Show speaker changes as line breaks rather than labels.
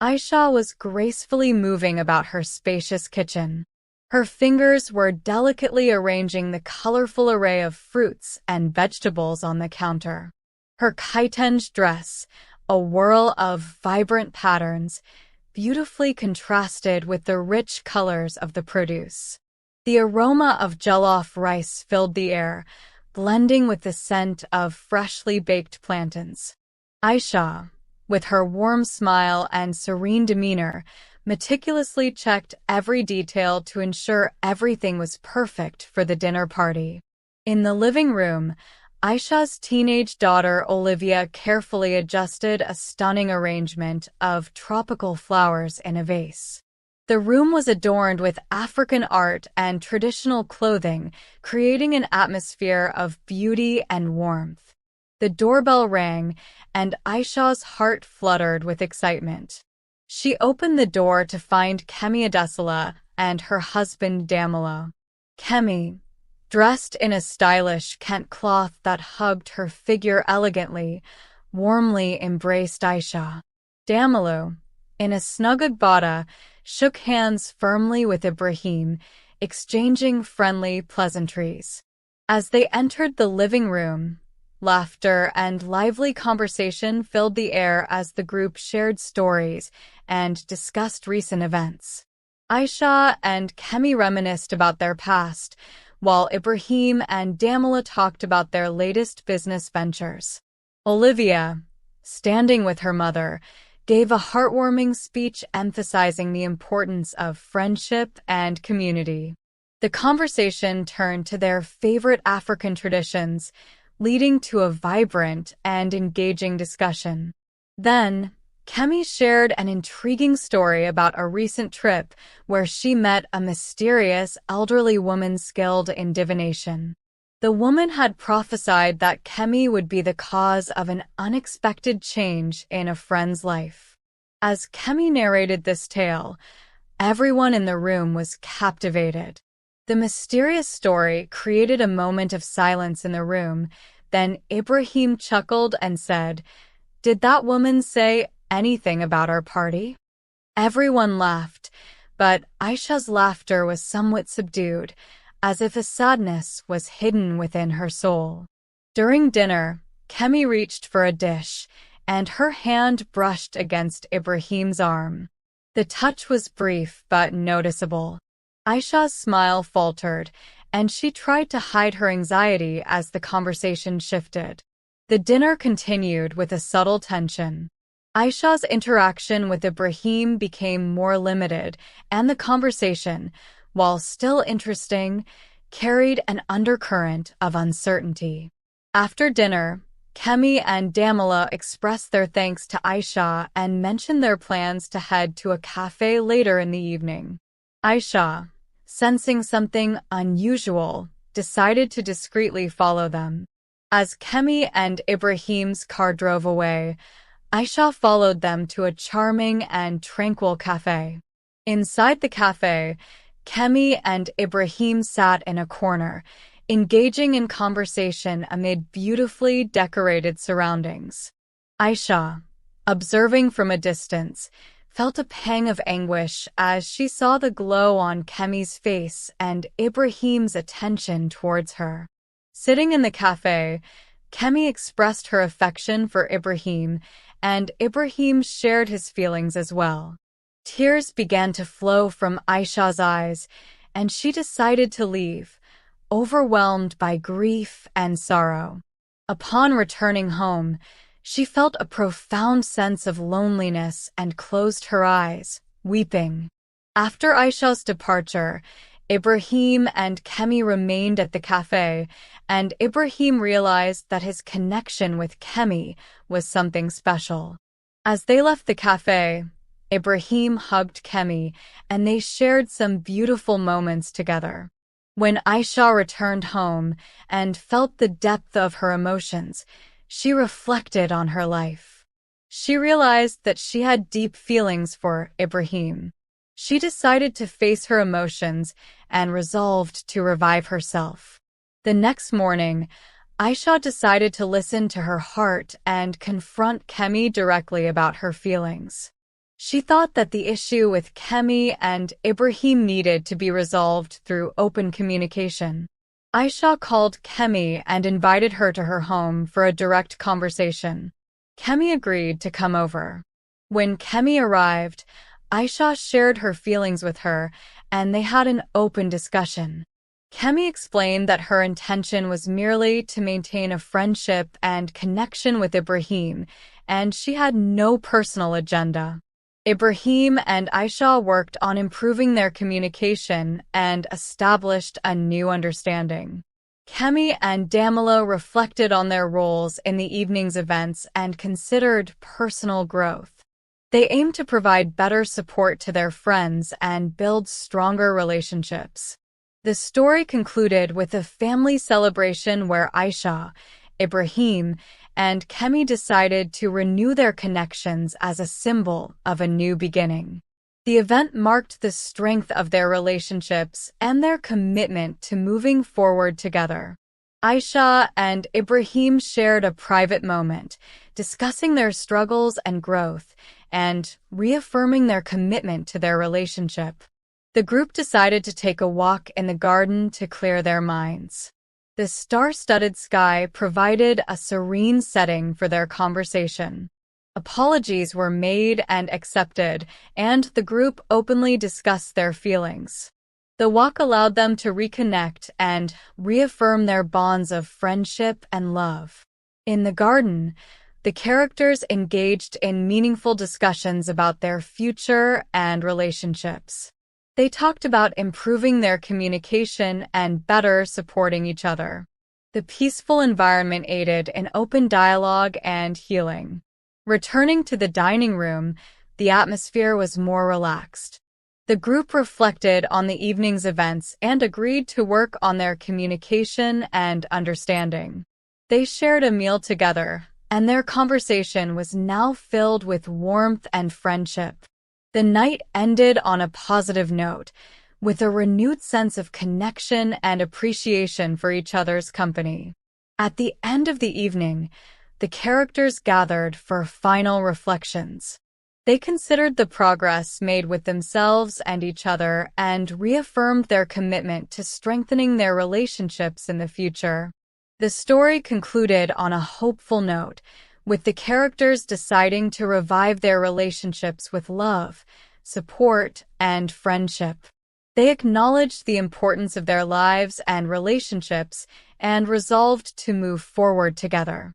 Ayesha was gracefully moving about her spacious kitchen. Her fingers were delicately arranging the colorful array of fruits and vegetables on the counter. Her chitinge dress, a whirl of vibrant patterns, beautifully contrasted with the rich colors of the produce. The aroma of jollof rice filled the air, blending with the scent of freshly baked plantains. Ayesha, with her warm smile and serene demeanor, meticulously checked every detail to ensure everything was perfect for the dinner party. In the living room, Ayesha's teenage daughter Olivia carefully adjusted a stunning arrangement of tropical flowers in a vase. The room was adorned with African art and traditional clothing, creating an atmosphere of beauty and warmth. The doorbell rang, and Ayesha's heart fluttered with excitement. She opened the door to find Kemi and her husband Damolo. Kemi, dressed in a stylish Kent cloth that hugged her figure elegantly, warmly embraced Ayesha. Damolo, in a snug agbada, shook hands firmly with Ibrahim, exchanging friendly pleasantries. As they entered the living room, laughter and lively conversation filled the air as the group shared stories and discussed recent events. Ayesha and Kemi reminisced about their past, while Ibrahim and Damolo talked about their latest business ventures. Olivia, standing with her mother, gave a heartwarming speech emphasizing the importance of friendship and community. The conversation turned to their favorite African traditions, leading to a vibrant and engaging discussion. Then, Kemi shared an intriguing story about a recent trip where she met a mysterious elderly woman skilled in divination. The woman had prophesied that Kemi would be the cause of an unexpected change in a friend's life. As Kemi narrated this tale, everyone in the room was captivated. The mysterious story created a moment of silence in the room. Then Ibrahim chuckled and said, "Did that woman say anything about our party?" Everyone laughed, but Ayesha's laughter was somewhat subdued, as if a sadness was hidden within her soul. During dinner, Kemi reached for a dish, and her hand brushed against Ibrahim's arm. The touch was brief but noticeable. Ayesha's smile faltered, and she tried to hide her anxiety as the conversation shifted. The dinner continued with a subtle tension. Ayesha's interaction with Ibrahim became more limited, and the conversation, while still interesting, carried an undercurrent of uncertainty. After dinner, Kemi and Damolo expressed their thanks to Ayesha and mentioned their plans to head to a cafe later in the evening. Ayesha, sensing something unusual, decided to discreetly follow them. As Kemi and Ibrahim's car drove away, Ayesha followed them to a charming and tranquil cafe. Inside the cafe, Kemi and Ibrahim sat in a corner, engaging in conversation amid beautifully decorated surroundings. Ayesha, observing from a distance, felt a pang of anguish as she saw the glow on Kemi's face and Ibrahim's attention towards her. Sitting in the cafe, Kemi expressed her affection for Ibrahim, and Ibrahim shared his feelings as well. Tears began to flow from Ayesha's eyes, and she decided to leave, overwhelmed by grief and sorrow. Upon returning home, she felt a profound sense of loneliness and closed her eyes, weeping. After Ayesha's departure, Ibrahim and Kemi remained at the cafe, and Ibrahim realized that his connection with Kemi was something special. As they left the cafe, Ibrahim hugged Kemi, and they shared some beautiful moments together. When Ayesha returned home and felt the depth of her emotions, she reflected on her life. She realized that she had deep feelings for Ibrahim. She decided to face her emotions and resolved to revive herself. The next morning, Ayesha decided to listen to her heart and confront Kemi directly about her feelings. She thought that the issue with Kemi and Ibrahim needed to be resolved through open communication. Ayesha called Kemi and invited her to her home for a direct conversation. Kemi agreed to come over. When Kemi arrived, Ayesha shared her feelings with her, and they had an open discussion. Kemi explained that her intention was merely to maintain a friendship and connection with Ibrahim, and she had no personal agenda. Ibrahim and Ayesha worked on improving their communication and established a new understanding. Kemi and Damila reflected on their roles in the evening's events and considered personal growth. They aimed to provide better support to their friends and build stronger relationships. The story concluded with a family celebration where Ayesha, Ibrahim, and Kemi decided to renew their connections as a symbol of a new beginning. The event marked the strength of their relationships and their commitment to moving forward together. Ayesha and Ibrahim shared a private moment, discussing their struggles and growth, and reaffirming their commitment to their relationship. The group decided to take a walk in the garden to clear their minds. The star-studded sky provided a serene setting for their conversation. Apologies were made and accepted, and the group openly discussed their feelings. The walk allowed them to reconnect and reaffirm their bonds of friendship and love. In the garden, the characters engaged in meaningful discussions about their future and relationships. They talked about improving their communication and better supporting each other. The peaceful environment aided in open dialogue and healing. Returning to the dining room, the atmosphere was more relaxed. The group reflected on the evening's events and agreed to work on their communication and understanding. They shared a meal together, and their conversation was now filled with warmth and friendship. The night ended on a positive note, with a renewed sense of connection and appreciation for each other's company. At the end of the evening, the characters gathered for final reflections. They considered the progress made with themselves and each other and reaffirmed their commitment to strengthening their relationships in the future. The story concluded on a hopeful note, with the characters deciding to revive their relationships with love, support, and friendship. They acknowledged the importance of their lives and relationships and resolved to move forward together.